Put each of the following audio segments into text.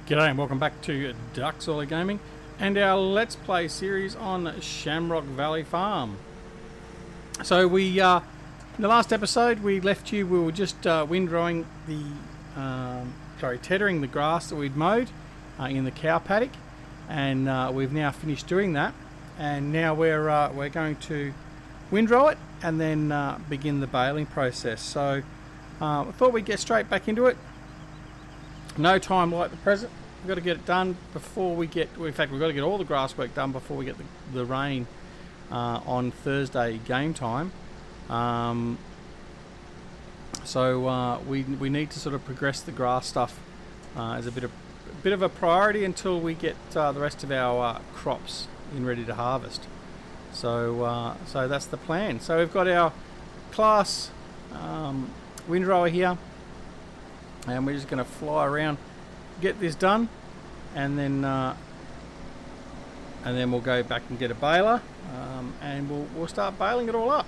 G'day and welcome back to Duckzorly Gaming and our Let's Play series on Shamrock Valley Farm. So in the last episode we left you, we were just windrowing tethering the grass that we'd mowed in the cow paddock, and we've now finished doing that, and now we're going to windrow it and then begin the baling process. So I thought we'd get straight back into it. No time like the present. We've got to get it done before we get... In fact, we've got to get all the grass work done before we get the rain on Thursday game time. So we need to sort of progress the grass stuff as a bit of a priority until we get the rest of our crops in ready to harvest. So that's the plan. So we've got our class windrower here, and we're just going to fly around, get this done, and then we'll go back and get a baler, and we'll start baling it all up.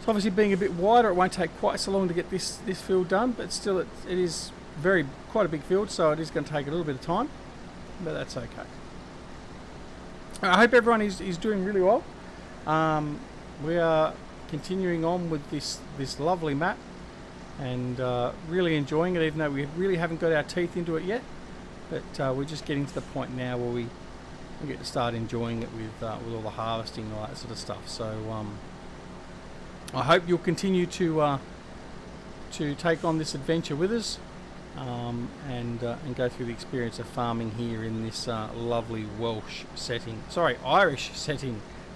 So obviously, being a bit wider, it won't take quite so long to get this field done, but still it is quite a big field, so it is going to take a little bit of time, but that's okay. I hope everyone is doing really well. We are continuing on with this lovely map, and really enjoying it, even though we really haven't got our teeth into it yet. But we're just getting to the point now where we get to start enjoying it with all the harvesting and all that sort of stuff. So I hope you'll continue to take on this adventure with us, and go through the experience of farming here in this lovely Irish setting.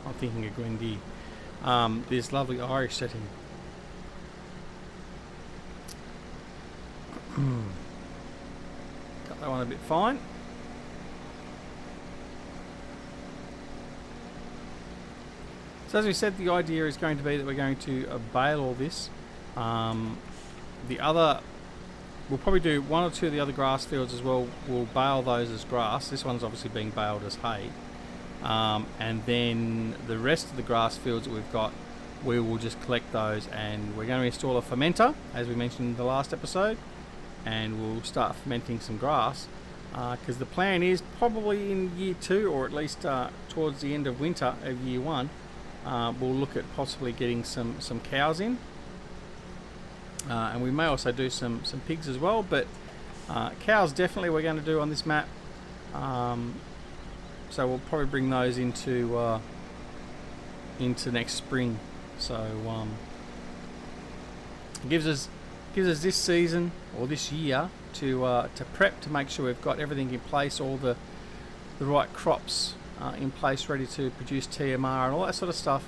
I'm thinking of Glendy. This lovely Irish setting. Got that one a bit fine. So as we said, the idea is going to be that we're going to bale all this. We'll probably do one or two of the other grass fields as well. We'll bale those as grass. This one's obviously being baled as hay. And then the rest of the grass fields that we've got, we will just collect those, and we're going to install a fermenter, as we mentioned in the last episode, and we'll start fermenting some grass, because the plan is probably in year 2, or at least towards the end of winter of year 1, we'll look at possibly getting some cows in, and we may also do some pigs as well, but cows definitely we're going to do on this map. So we'll probably bring those into next spring. So it gives us this season, or this year, to prep, to make sure we've got everything in place, all the right crops in place, ready to produce TMR and all that sort of stuff,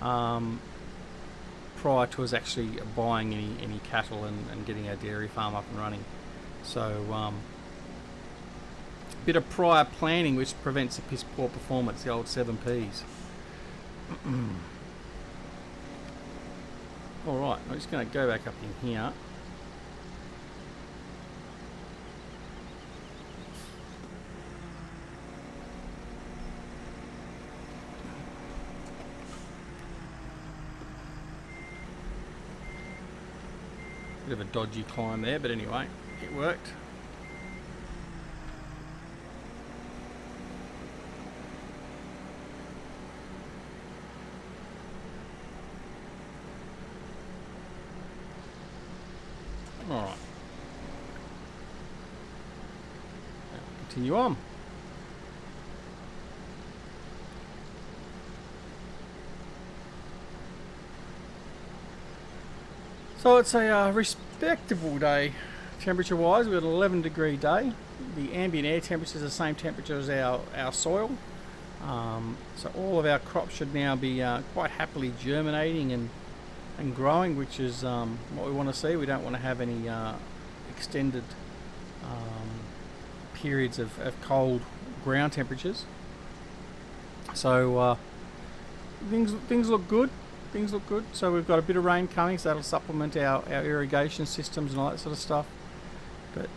prior to us actually buying any cattle and getting our dairy farm up and running. So bit of prior planning, which prevents a piss poor performance, the old 7 Ps. Alright, I'm just going to go back up in here. Bit of a dodgy climb there, but anyway, it worked. Alright. Continue on. So it's a respectable day temperature wise. We've got an 11-degree day. The ambient air temperature is the same temperature as our soil. So all of our crops should now be quite happily germinating and growing, which is what we want to see. We don't want to have any extended periods of cold ground temperatures. So things look good. Things look good. So we've got a bit of rain coming, so that'll supplement our irrigation systems and all that sort of stuff. But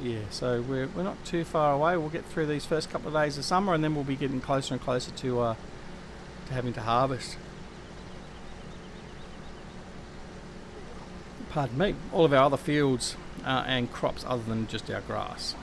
yeah, so we're not too far away. We'll get through these first couple of days of summer, and then we'll be getting closer and closer to having to harvest. pardon me, all of our other fields and crops other than just our grass.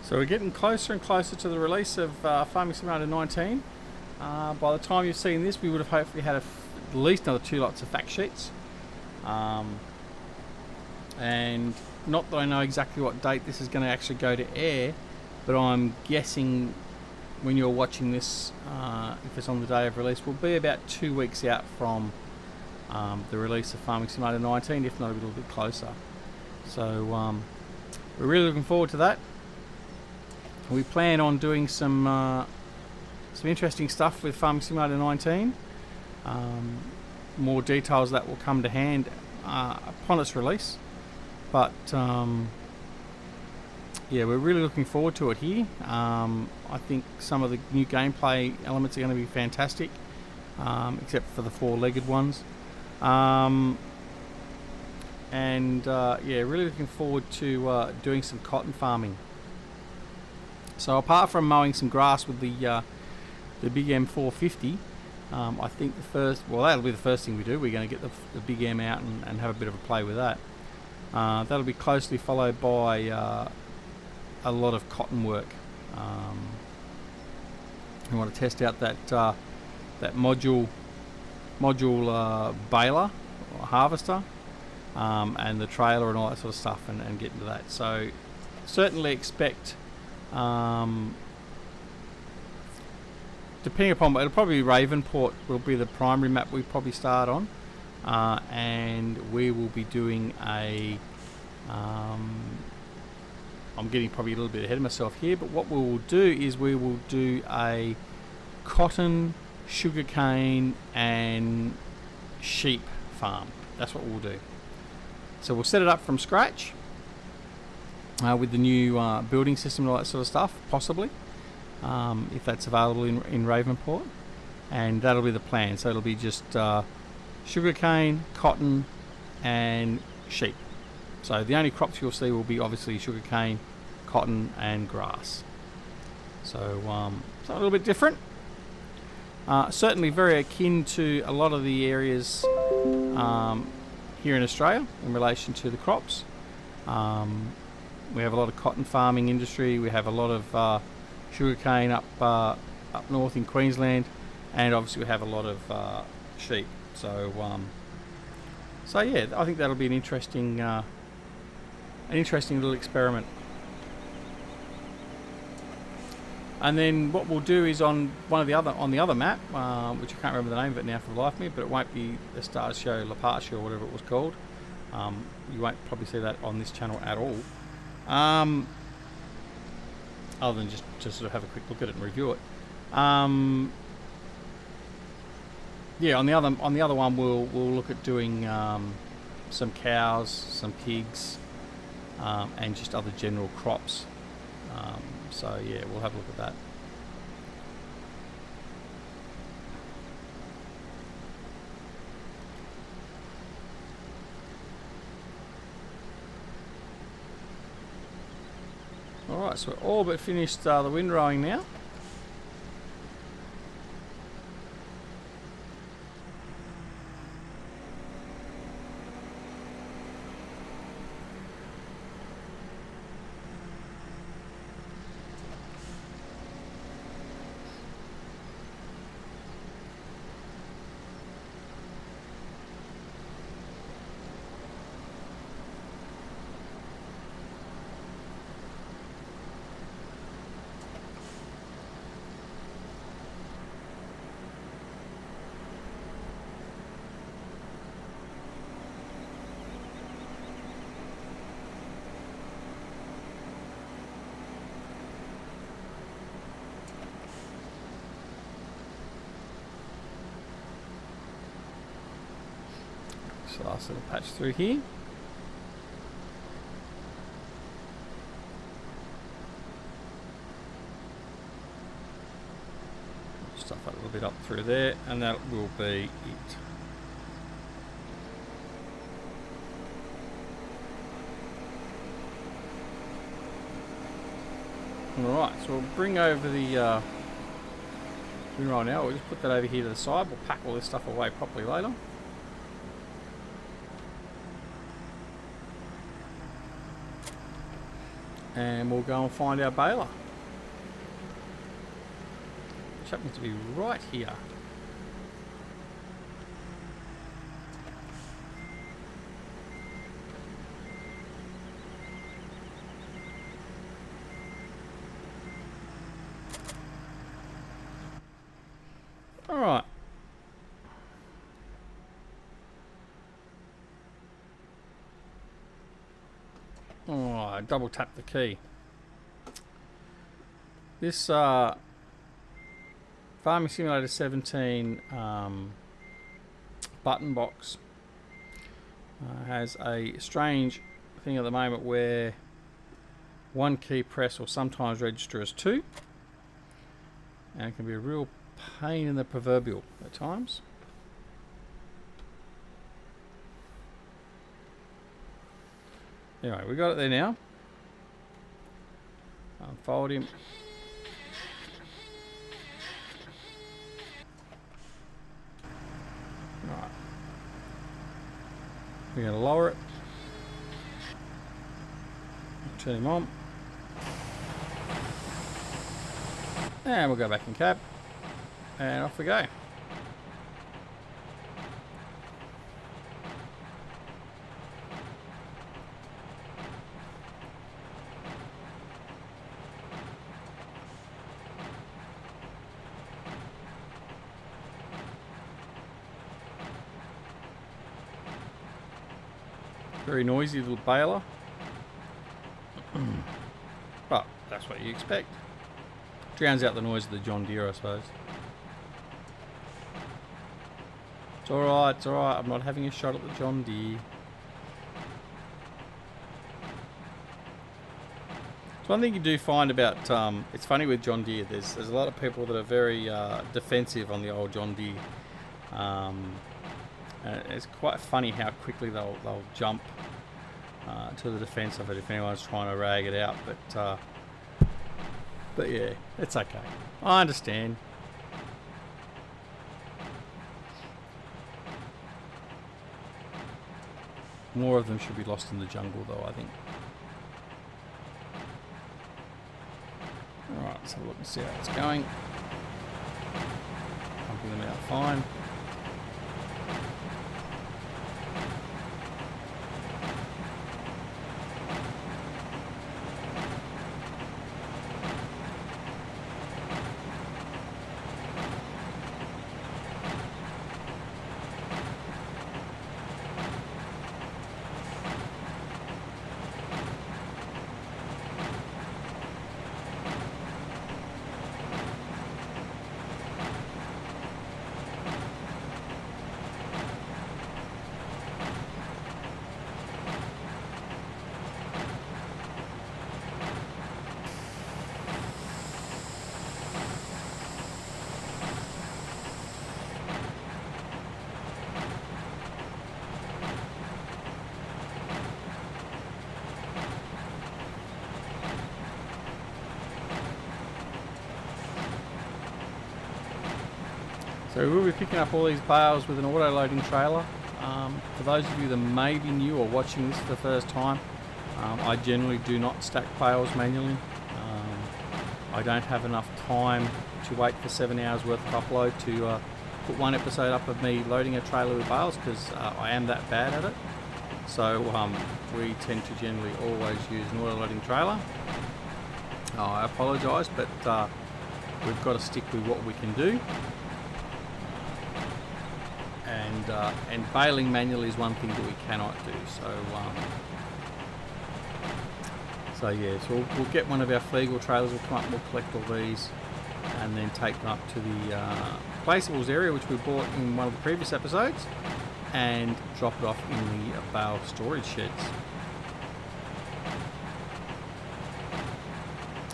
So we're getting closer and closer to the release of Farming Simulator 19. By the time you've seen this, we would have hopefully had at least another 2 lots of fact sheets. And not that I know exactly what date this is going to actually go to air, but I'm guessing when you're watching this, if it's on the day of release, we'll be about 2 weeks out from the release of Farming Simulator 19, if not a little bit closer. So we're really looking forward to that. We plan on doing some interesting stuff with Farming Simulator 19. More details that will come to hand upon its release. But yeah, we're really looking forward to it here. I think some of the new gameplay elements are going to be fantastic, except for the 4-legged ones. Yeah, really looking forward to doing some cotton farming. So apart from mowing some grass with the big M450, I think that'll be the first thing we do. We're going to get the big M out and have a bit of a play with that. That'll be closely followed by a lot of cotton work. We want to test out that module baler or harvester, and the trailer and all that sort of stuff, and get into that. So certainly expect, depending upon, it'll probably be Ravenport will be the primary map we probably start on, and we will be doing a I'm getting probably a little bit ahead of myself here, but what we will do is we will do a cotton, sugarcane and sheep farm. That's what we'll do. So we'll set it up from scratch with the new building system and all that sort of stuff, possibly, if that's available in Ravenport, and that'll be the plan. So it'll be just sugarcane, cotton and sheep. So the only crops you'll see will be obviously sugarcane, cotton and grass. So a little bit different. Certainly very akin to a lot of the areas here in Australia in relation to the crops. We have a lot of cotton farming industry. We have a lot of sugarcane up north in Queensland, and obviously we have a lot of sheep. So yeah, I think that'll be an interesting little experiment. And then what we'll do is on the other map, which I can't remember the name of it now for the life of me, but it won't be the Stars Show La Pasha or whatever it was called. You won't probably see that on this channel at all, other than just to sort of have a quick look at it and review it. Yeah, on the other one we'll look at doing some cows, some pigs, and just other general crops. So yeah, we'll have a look at that. Alright, so we're all but finished the windrowing now. This last little patch through here. Stuff a little bit up through there, and that will be it. Alright, so we'll bring over the windrow now. We'll just put that over here to the side. We'll pack all this stuff away properly later. And we'll go and find our baler, which happens to be right here. Alright. Alright, double tap the key. This Farming Simulator 17 button box has a strange thing at the moment where one key press will sometimes register as two, and it can be a real pain in the proverbial at times. Anyway, we got it there now. Unfold him. Right. We're going to lower it. Turn him on. And we'll go back in cab. And off we go. Very noisy little baler. But that's what you expect. Drowns out the noise of the John Deere, I suppose. It's alright, it's alright. I'm not having a shot at the John Deere. It's one thing you do find about, it's funny with John Deere, there's a lot of people that are very defensive on the old John Deere. It's quite funny how quickly they'll jump to the defence of it if anyone's trying to rag it out. But yeah, it's okay. I understand. More of them should be lost in the jungle, though, I think. Alright, let's have a look and see how it's going. Pumping them out fine. So we'll be picking up all these bales with an auto-loading trailer. For those of you that may be new or watching this for the first time, I generally do not stack bales manually. I don't have enough time to wait for 7 hours worth of upload to put one episode up of me loading a trailer with bales, because I am that bad at it. So we tend to generally always use an auto-loading trailer. I apologise, but we've got to stick with what we can do. And baling manually is one thing that we cannot do. So yeah, so we'll get one of our Flegel trailers. We'll come up and we'll collect all these, and then take them up to the placeables area, which we bought in one of the previous episodes, and drop it off in the bale storage sheds.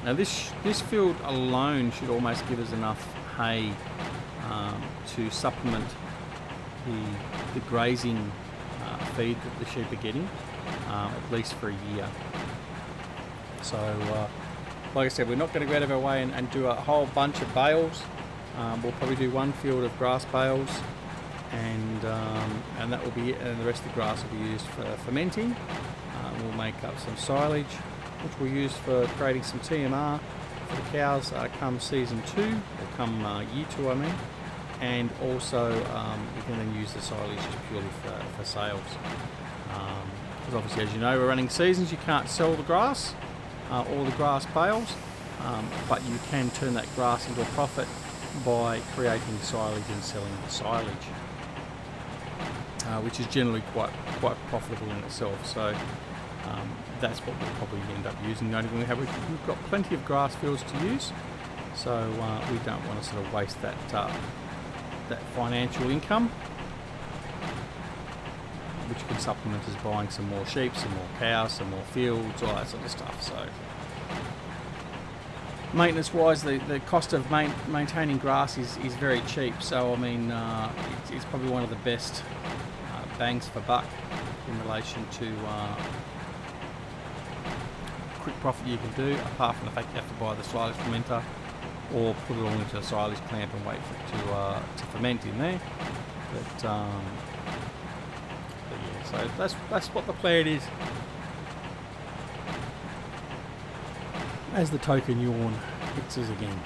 Now this field alone should almost give us enough hay to supplement the grazing feed that the sheep are getting, at least for a year. So like I said, we're not going to go out of our way and do a whole bunch of bales. We'll probably do one field of grass bales, and that will be it, and the rest of the grass will be used for fermenting. We'll make up some silage, which we'll use for creating some TMR for the cows come season 2, or come year 2 I mean, and also we can then use the silage just purely for sales. Because obviously, as you know, we're running seasons, you can't sell the grass or the grass bales, but you can turn that grass into a profit by creating silage and selling the silage, which is generally quite profitable in itself. So that's what we'll probably end up using. The only thing we've got plenty of grass fields to use, so we don't want to sort of waste that financial income, which can supplement us buying some more sheep, some more cows, some more fields, all that sort of stuff. So maintenance wise, the cost of maintaining grass is very cheap. So I mean, it's probably one of the best bangs for buck in relation to quick profit you can do, apart from the fact you have to buy the silage fermenter or put it all into a silage clamp and wait for it to ferment in there. But yeah, so that's what the plan is. As the token yawn hits us again.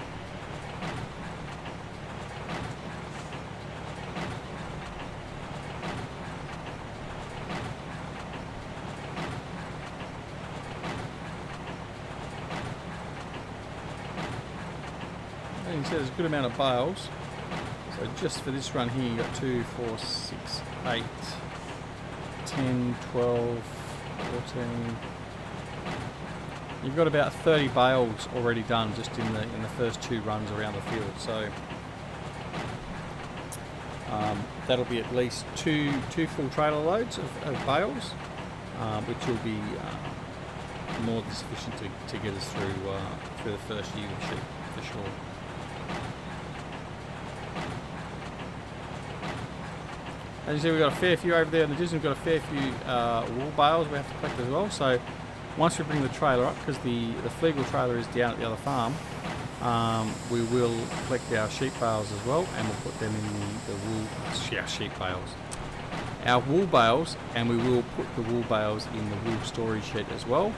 As you said, there's a good amount of bales. So just for this run here, you got 2, 4, 6, 8, 10, 12, 14. You've got about 30 bales already done just in the first 2 runs around the field. So that'll be at least two full trailer loads of bales, which will be more than sufficient to get us through the first year with sheep, for sure. As you see, we've got a fair few over there in the distance. We've got a fair few wool bales we have to collect as well. So once we bring the trailer up, because the Flegel trailer is down at the other farm, we will collect our sheep bales as well, and we'll put them in the wool, our sheep bales, our wool bales, and we will put the wool bales in the wool storage shed as well,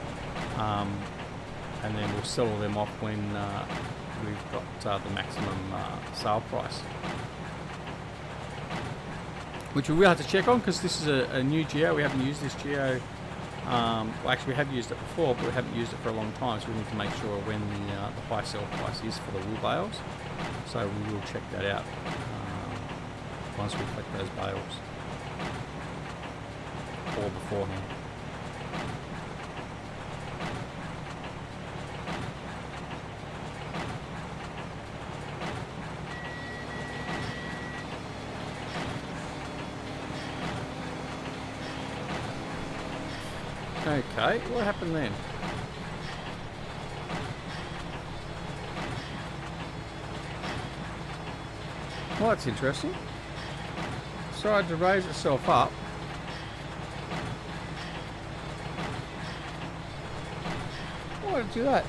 and then we'll sell them off when we've got the maximum sale price, which we will have to check on, because this is a new geo. We haven't used this geo. Well, actually, we have used it before, but we haven't used it for a long time, so we need to make sure when the high sell price is for the wool bales. So we will check that out once we collect those bales, or beforehand. Okay, what happened then? Well, that's interesting. Decided to raise itself up. Why did it do that?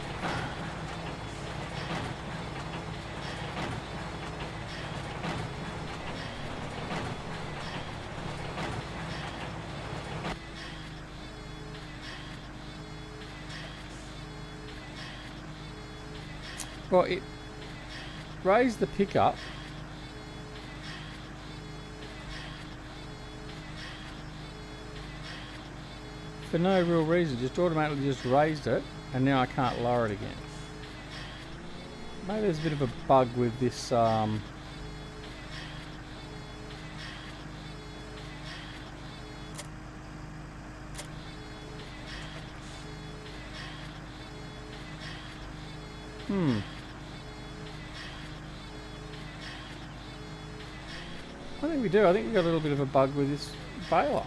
Well, it raised the pickup for no real reason, just automatically just raised it, and now I can't lower it again. Maybe there's a bit of a bug with this we do. I think we got a little bit of a bug with this baler.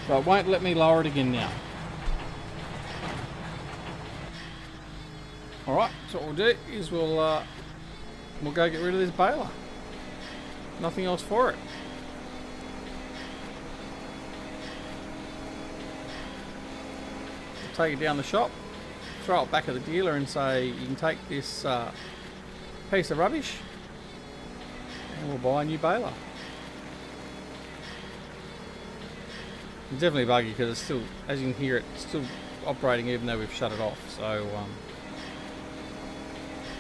So it won't let me lower it again now. Alright, so what we'll do is we'll go get rid of this baler. Nothing else for it. We'll take it down the shop, throw it back at the dealer and say, you can take this piece of rubbish and we'll buy a new baler. It's definitely buggy because it's still, as you can hear, it's still operating even though we've shut it off. So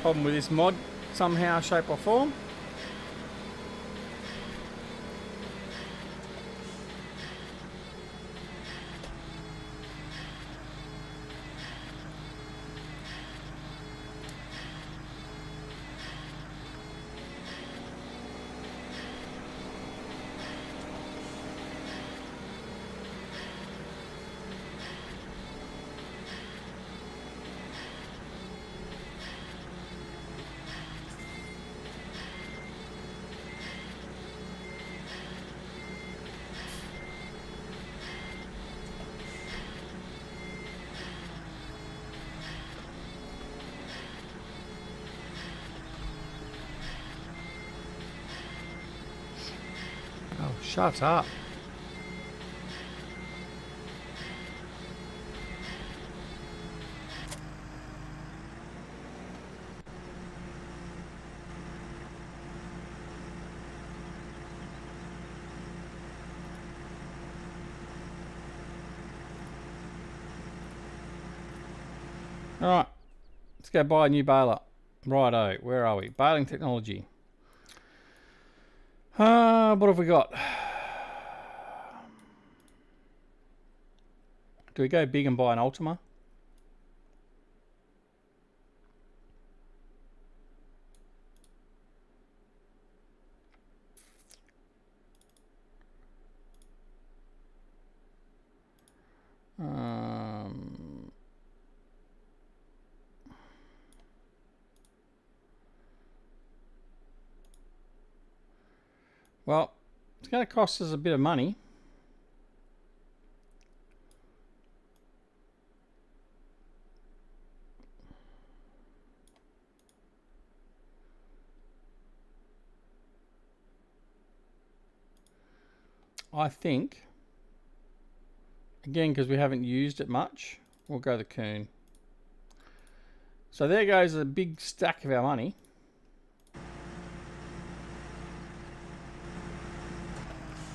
problem with this mod somehow, shape or form. Oh, shut up. Alright, let's go buy a new baler. Righto, where are we? Baling technology. What have we got? Do we go big and buy an Ultima? Well, it's going to cost us a bit of money. I think, again, because we haven't used it much, we'll go the Coon. So there goes a big stack of our money.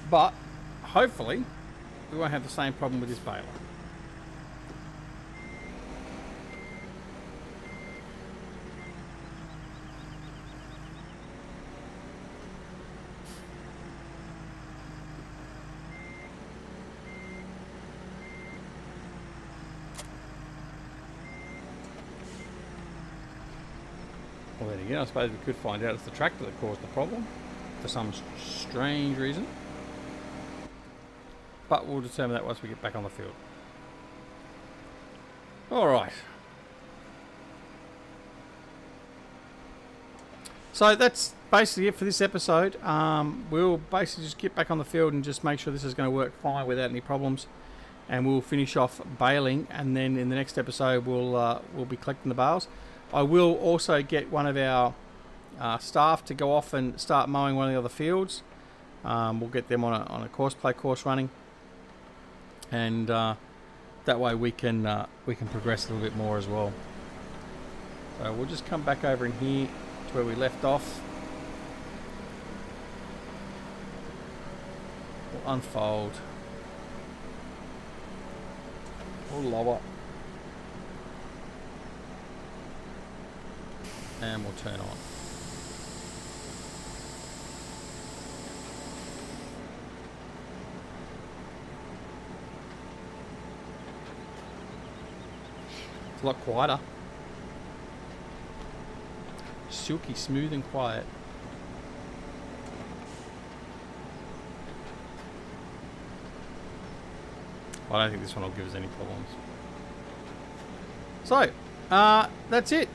But hopefully we won't have the same problem with this baler. Well, then again, I suppose we could find out it's the tractor that caused the problem for some strange reason. But we'll determine that once we get back on the field. Alright. So that's basically it for this episode. We'll basically just get back on the field and just make sure this is going to work fine without any problems. And we'll finish off baling, and then in the next episode we'll be collecting the bales. I will also get one of our staff to go off and start mowing one of the other fields. We'll get them on a course running. And that way we can progress a little bit more as well. So we'll just come back over in here to where we left off. We'll unfold. We'll lower. And we'll turn on. It's a lot quieter. silky smooth and quiet. I don't think this one will give us any problems. So, that's it.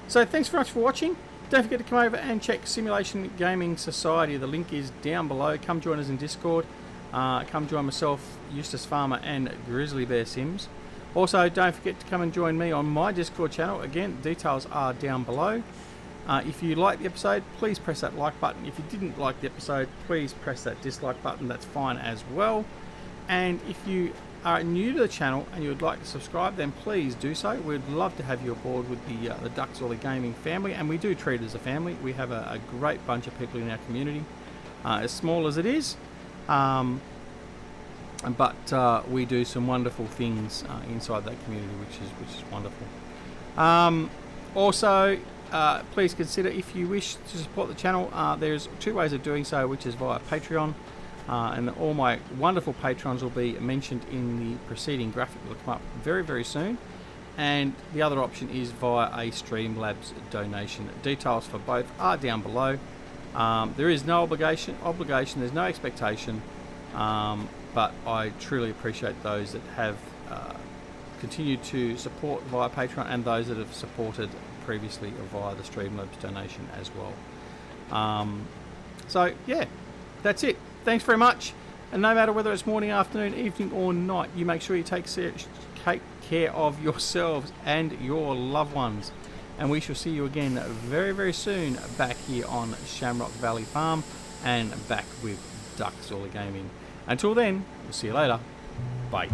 So thanks very much for watching. Don't forget to come over and check Simulation Gaming Society. The link is down below. Come join us in Discord. Come join myself, Eustace Pharmer, and Grizzly Bear Sims. Also, don't forget to come and join me on my Discord channel. Again, details are down below. If you liked the episode, please press that like button. If you didn't like the episode, please press that dislike button. That's fine as well. And if you are new to the channel and you would like to subscribe, then please do so. We'd love to have you aboard with the Duckzorly gaming family, and we do treat it as a family. We have a great bunch of people in our community, as small as it is, but we do some wonderful things inside that community, which is wonderful. Also, please consider, if you wish to support the channel, there's 2 ways of doing so, which is via Patreon. And all my wonderful patrons will be mentioned in the preceding graphic that will come up very, very soon. And the other option is via a Streamlabs donation. Details for both are down below. There is no obligation, there's no expectation, but I truly appreciate those that have continued to support via Patreon and those that have supported previously via the Streamlabs donation as well. So yeah, that's it. Thanks very much, and no matter whether it's morning, afternoon, evening or night, you make sure you take care of yourselves and your loved ones, and we shall see you again very, very soon back here on Shamrock Valley Farm and back with Duckzorly Gaming. Until then, we'll see you later. Bye.